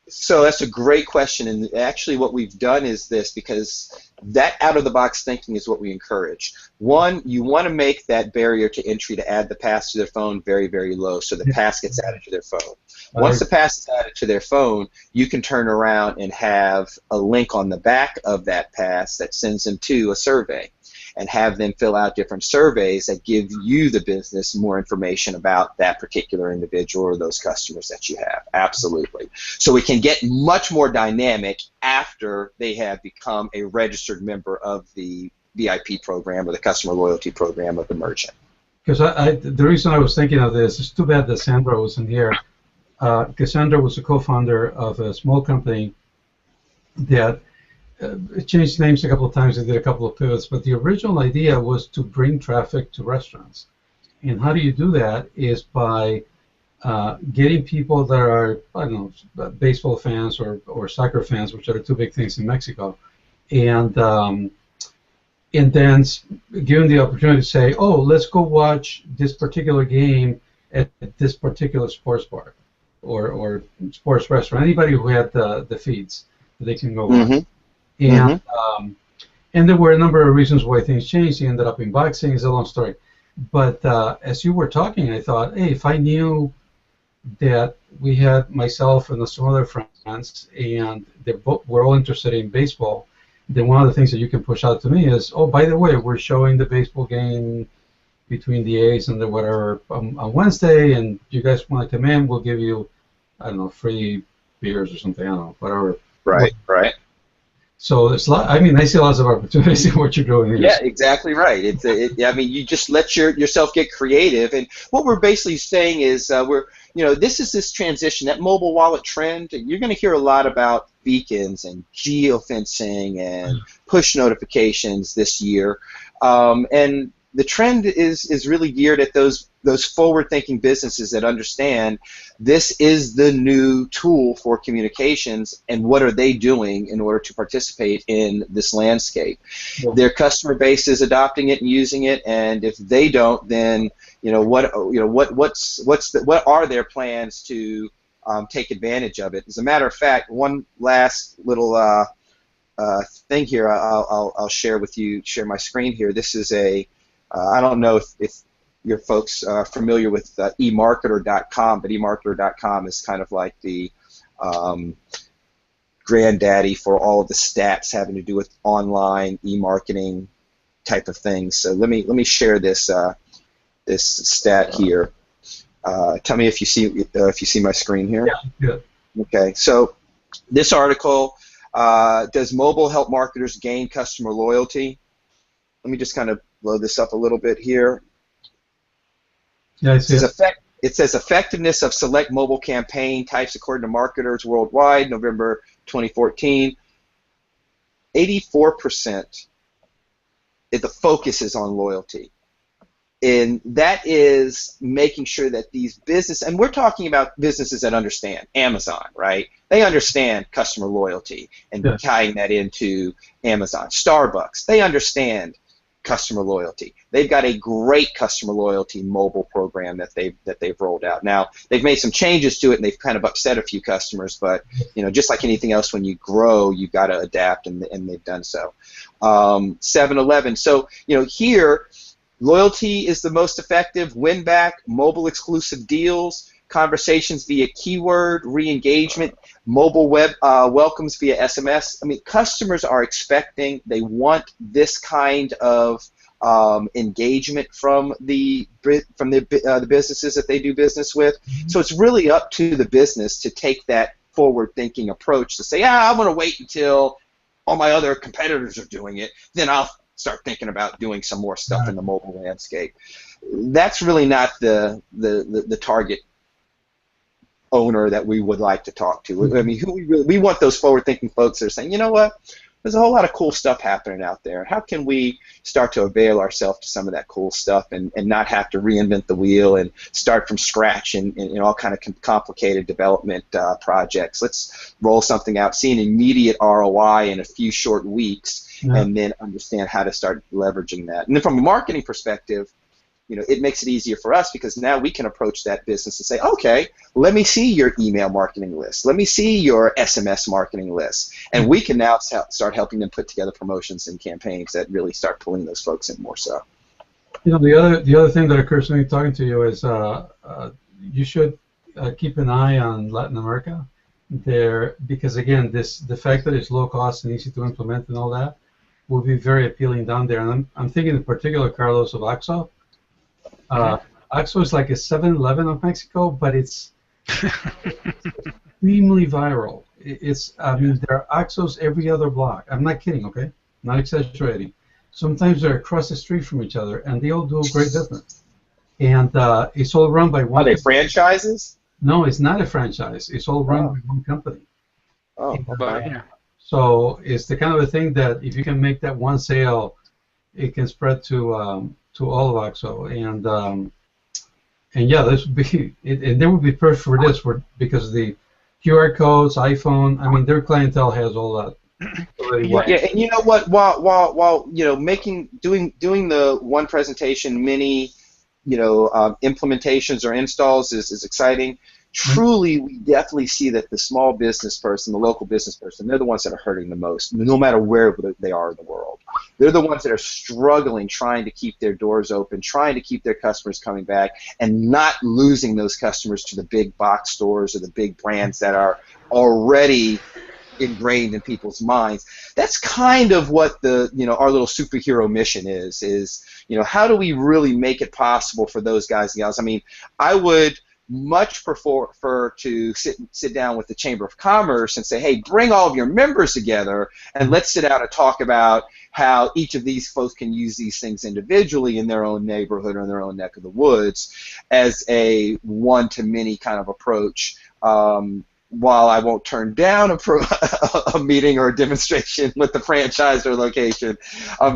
Speaker 2: So that's a great question, and actually what we've done is this, because that out-of-the-box thinking is what we encourage. One, you want to make that barrier to entry to add the pass to their phone very, very low, so the pass gets added to their phone. Once the pass is added to their phone, you can turn around and have a link on the back of that pass that sends them to a survey, and have them fill out different surveys that give you, the business, more information about that particular individual or those customers that you have. Absolutely. So we can get much more dynamic after they have become a registered member of the VIP program or the customer loyalty program of the merchant.
Speaker 3: Because the reason I was thinking of this, it's too bad that Sandra wasn't here. Cassandra was a co-founder of a small company that changed names a couple of times and did a couple of pivots, but the original idea was to bring traffic to restaurants. And how do you do that is by getting people that are, I don't know, baseball fans or soccer fans, which are the two big things in Mexico, and then give them the opportunity to say, oh, let's go watch this particular game at this particular sports bar or sports restaurant. Anybody who had the feeds, they can go watch. And and there were a number of reasons why things changed. He ended up in boxing. It's a long story. But as you were talking, I thought, hey, if I knew that we had myself and some other friends, and we're all interested in baseball, then one of the things that you can push out to me is, oh, by the way, we're showing the baseball game between the A's and the whatever on Wednesday, and you guys want to come in, we'll give you, I don't know, free beers or something, I don't know, whatever.
Speaker 2: Right.
Speaker 3: So there's I see lots of opportunities in what you're doing here.
Speaker 2: Yeah, exactly right. I mean, you just let yourself get creative, and what we're basically saying is this is this transition, that mobile wallet trend. You're going to hear a lot about beacons and geofencing and push notifications this year, and the trend is really geared at those forward-thinking businesses that understand this is the new tool for communications, and what are they doing in order to participate in this landscape.
Speaker 3: Yeah.
Speaker 2: Their customer base is adopting it and using it, and if they don't, then what are their plans to take advantage of it. As a matter of fact, one last little thing here I'll share with you. Share my screen here. This is a I don't know if your folks are familiar with eMarketer.com, but eMarketer.com is kind of like the granddaddy for all of the stats having to do with online e-marketing type of things. So let me share this this stat here. Tell me if you see my screen here.
Speaker 3: Yeah, good.
Speaker 2: Okay, so this article, does mobile help marketers gain customer loyalty? Let me just kind of blow this up a little bit here.
Speaker 3: Yeah, I see it.
Speaker 2: It says effectiveness of select mobile campaign types according to marketers worldwide, November 2014. 84%. The focus is on loyalty. And that is making sure that these businesses, and we're talking about businesses that understand Amazon, right? They understand customer loyalty and tying that into Amazon. Starbucks, they understand customer loyalty. They've got a great customer loyalty mobile program that they've rolled out. Now, they've made some changes to it, and they've kind of upset a few customers, but just like anything else, when you grow, you've got to adapt, and they've done so. 7-Eleven. So, here, loyalty is the most effective. Win back, mobile exclusive deals, conversations via keyword, re-engagement, mobile web welcomes via SMS. I mean, customers are expecting, they want this kind of engagement from the businesses that they do business with. So it's really up to the business to take that forward-thinking approach to say, I'm going to wait until all my other competitors are doing it, then I'll start thinking about doing some more stuff in the mobile landscape. That's really not the target owner that we would like to talk to. I mean, we want those forward-thinking folks that are saying, you know what, there's a whole lot of cool stuff happening out there. How can we start to avail ourselves to some of that cool stuff and not have to reinvent the wheel and start from scratch in all kind of complicated development projects? Let's roll something out, see an immediate ROI in a few short weeks, and then understand how to start leveraging that. And then from a marketing perspective, it makes it easier for us because now we can approach that business and say, okay, let me see your email marketing list. Let me see your SMS marketing list. And we can now start helping them put together promotions and campaigns that really start pulling those folks in more so.
Speaker 3: The other thing that occurs to me talking to you is you should keep an eye on Latin America there, because again, the fact that it's low cost and easy to implement and all that will be very appealing down there. And I'm thinking in particular, Carlos, of OXXO. OXXO is like a 7-Eleven of Mexico, but it's extremely viral. I mean, there are OXXOs every other block. I'm not kidding, okay? Not exaggerating. Sometimes they're across the street from each other, and they all do great business. And it's all run by one.
Speaker 2: Are they franchises?
Speaker 3: No, it's not a franchise. It's all run by one company.
Speaker 2: Oh, okay.
Speaker 3: So it's the kind of a thing that if you can make that one sale, it can spread to all of OXXO, and yeah, this would be and they would be perfect for this, because the QR codes, iPhone. I mean, their clientele has all that already.
Speaker 2: Yeah, and you know what? While doing the one presentation mini, implementations or installs is exciting. Truly, we definitely see that the small business person, the local business person, they're the ones that are hurting the most, no matter where they are in the world. They're the ones that are struggling, trying to keep their doors open, trying to keep their customers coming back, and not losing those customers to the big box stores or the big brands that are already ingrained in people's minds. That's kind of what our little superhero mission is how do we really make it possible for those guys and gals? I mean, I would much prefer to sit down with the Chamber of Commerce and say, hey, bring all of your members together and let's sit down and talk about how each of these folks can use these things individually in their own neighborhood or in their own neck of the woods as a one-to-many kind of approach, while I won't turn down a meeting or a demonstration with the franchise or location,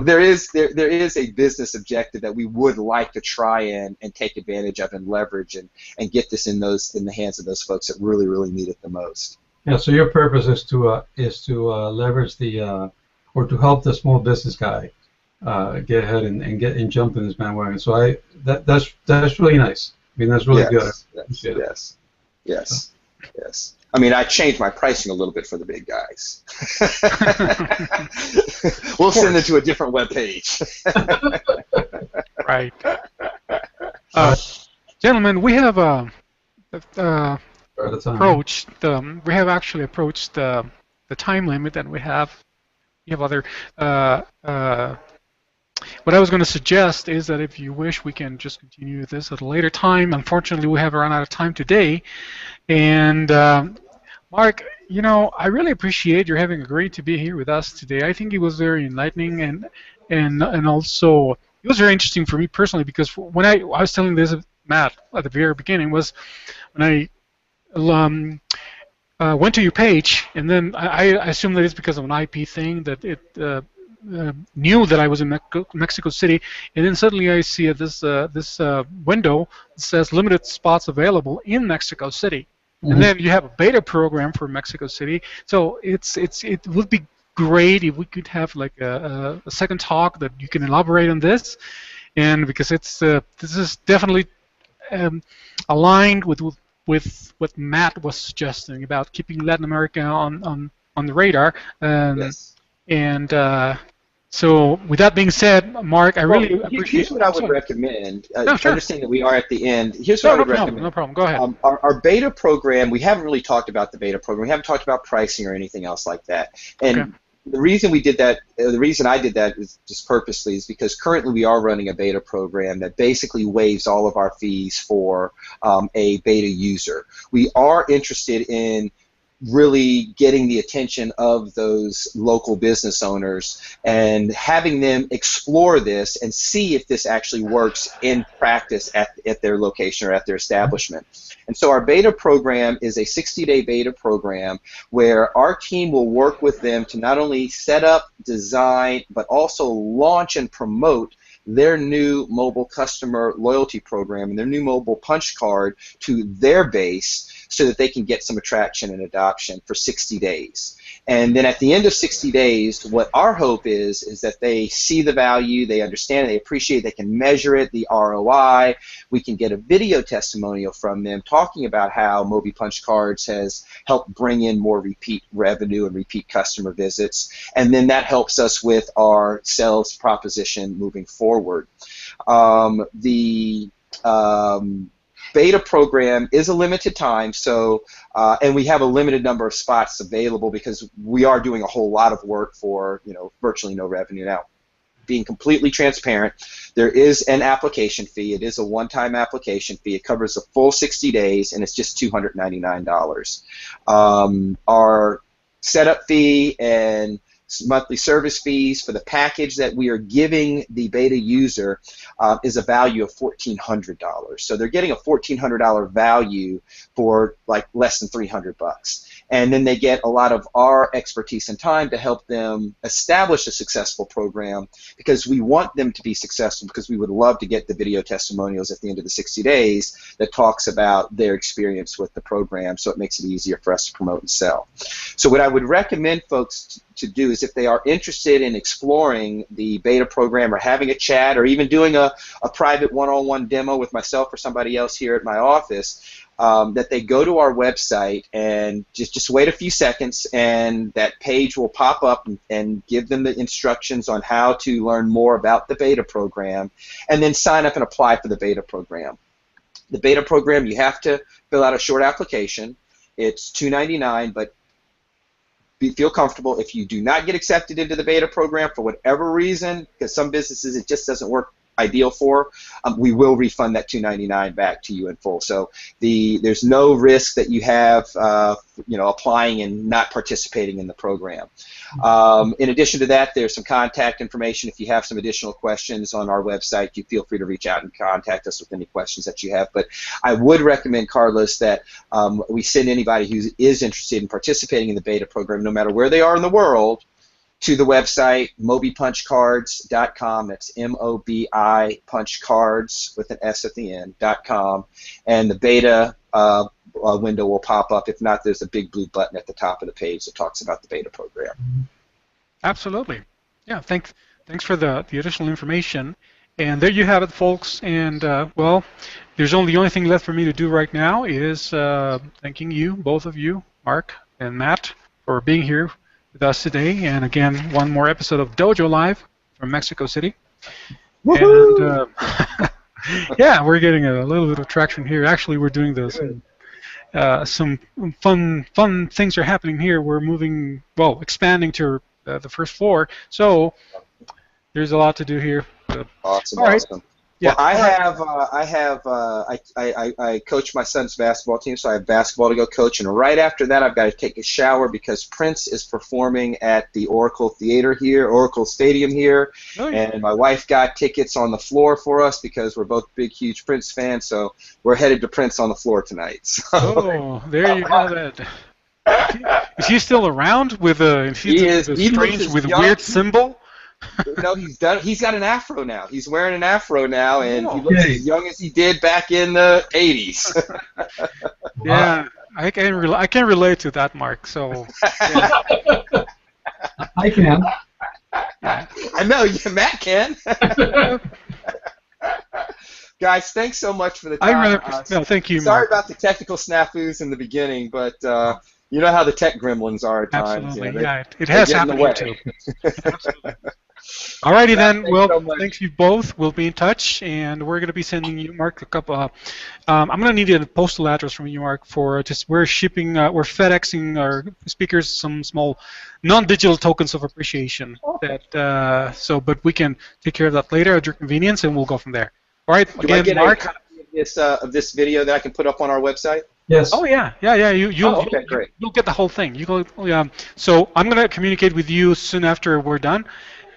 Speaker 2: there is a business objective that we would like to try and take advantage of and leverage and get this in the hands of those folks that really, really need it the most.
Speaker 3: Yeah. So your purpose is to leverage or to help the small business guy get ahead and jump in this bandwagon. So that's really nice. I mean, that's really good.
Speaker 2: Yes. I mean, I changed my pricing a little bit for the big guys. We'll send it to a different web page.
Speaker 1: Right. Gentlemen, we have actually approached the time limit, and we have other. What I was going to suggest is that if you wish, we can just continue this at a later time. Unfortunately, we have run out of time today. And Marc, I really appreciate your having agreed to be here with us today. I think it was very enlightening, and also it was very interesting for me personally, because when I was telling this Matt at the very beginning was when I went to your page, and then I assume that it's because of an IP thing that it knew that I was in Mexico City, and then suddenly I see this window that says limited spots available in Mexico City, and then you have a beta program for Mexico City. So it would be great if we could have like a second talk that you can elaborate on this, and because this is definitely aligned with what Matt was suggesting about keeping Latin America on the radar.
Speaker 2: Yes.
Speaker 1: And so, with that being said, Marc, I really appreciate.
Speaker 2: Here's what I would recommend.
Speaker 1: No, sure.
Speaker 2: Understanding that we are at the end. Here's what I would recommend.
Speaker 1: No problem. Go ahead.
Speaker 2: Our beta program. We haven't really talked about the beta program. We haven't talked about pricing or anything else like that. And the reason we did that, the reason I did that is just purposely, is because currently we are running a beta program that basically waives all of our fees for a beta user. We are interested in really getting the attention of those local business owners and having them explore this and see if this actually works in practice at their location or at their establishment. And so our beta program is a 60-day beta program where our team will work with them to not only set up, design, but also launch and promote their new mobile customer loyalty program and their new mobile punch card to their base, so that they can get some attraction and adoption for 60 days. And then at the end of 60 days, what our hope is that they see the value, they understand it, they appreciate it, they can measure it, the ROI. We can get a video testimonial from them talking about how Mobi Punch Cards has helped bring in more repeat revenue and repeat customer visits. And then that helps us with our sales proposition moving forward. Beta program is a limited time, so and we have a limited number of spots available because we are doing a whole lot of work for virtually no revenue. Now, being completely transparent, there is an application fee. It is a one-time application fee. It covers the full 60 days, and it's just $299. Our setup fee and monthly service fees for the package that we are giving the beta user is a value of $1,400. So they're getting a $1,400 value for like less than $300. And then they get a lot of our expertise and time to help them establish a successful program, because we want them to be successful, because we would love to get the video testimonials at the end of the 60 days that talks about their experience with the program, so it makes it easier for us to promote and sell. So what I would recommend folks to do is, if they are interested in exploring the beta program or having a chat or even doing a private one-on-one demo with myself or somebody else here at my office, that they go to our website and just wait a few seconds, and that page will pop up and give them the instructions on how to learn more about the beta program, and then sign up and apply for the beta program. The beta program, you have to fill out a short application. It's $299, but feel comfortable. If you do not get accepted into the beta program for whatever reason, because some businesses it just doesn't work ideal for, we will refund that $299 back to you in full. So there's no risk that you have, applying and not participating in the program. In addition to that, there's some contact information. If you have some additional questions on our website, you feel free to reach out and contact us with any questions that you have. But I would recommend, Carlos, that we send anybody who is interested in participating in the beta program, no matter where they are in the world, to the website mobipunchcards.com. That's M-O-B-I punchcards with an S at the end, .com. And the beta window will pop up. If not, there's a big blue button at the top of the page that talks about the beta program.
Speaker 1: Absolutely. Yeah, thanks for the additional information. And there you have it, folks. And, well, the only thing left for me to do right now is thanking you, both of you, Mark and Matt, for being here with us today. And, again, one more episode of Dojo Live from Mexico City.
Speaker 2: Woohoo!
Speaker 1: And, yeah, we're getting a little bit of traction here. Actually, we're doing this. Some fun things are happening here. We're moving, expanding to the first floor. So there's a lot to do here.
Speaker 2: Awesome.
Speaker 1: All right.
Speaker 2: Awesome.
Speaker 1: Yeah.
Speaker 2: Well, I coach my son's basketball team, so I have basketball to go coach, and right after that, I've got to take a shower because Prince is performing at the Oracle Stadium here, and my wife got tickets on the floor for us because we're both big, huge Prince fans, so we're headed to Prince on the floor tonight. So.
Speaker 1: Oh, there you have it. Is he still around with a strange with weird symbol?
Speaker 2: No, he's got an afro now. He's wearing an afro now, and he looks as young as he did back in the 80s.
Speaker 1: Yeah, I can relate to that, Mark. So yeah.
Speaker 3: I can.
Speaker 2: I know, Matt can. Guys, thanks so much for the time.
Speaker 1: No, thank you,
Speaker 2: Sorry
Speaker 1: Mark.
Speaker 2: about the technical snafus in the beginning, but you know how the tech gremlins are at times.
Speaker 1: Absolutely, it has happened here too. Absolutely. Alrighty then. Well, thanks you both. We'll be in touch, and we're going to be sending you, Mark, a couple. I'm going to need a postal address from you, Mark, for we're shipping, we're FedExing our speakers some small non-digital tokens of appreciation. But we can take care of that later at your convenience, and we'll go from there. All right.
Speaker 2: Do I get Mark, a copy of this video that I can put up on our website?
Speaker 3: Yes.
Speaker 1: Oh yeah. You'll get the whole thing. So I'm going to communicate with you soon after we're done.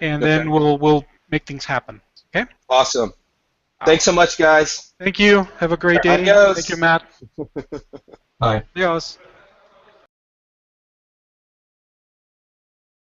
Speaker 1: And then we'll make things happen. Okay?
Speaker 2: Awesome. Thanks so much, guys.
Speaker 1: Thank you. Have a great day.
Speaker 2: Adios.
Speaker 1: Thank you, Matt.
Speaker 3: Bye.
Speaker 1: Adios.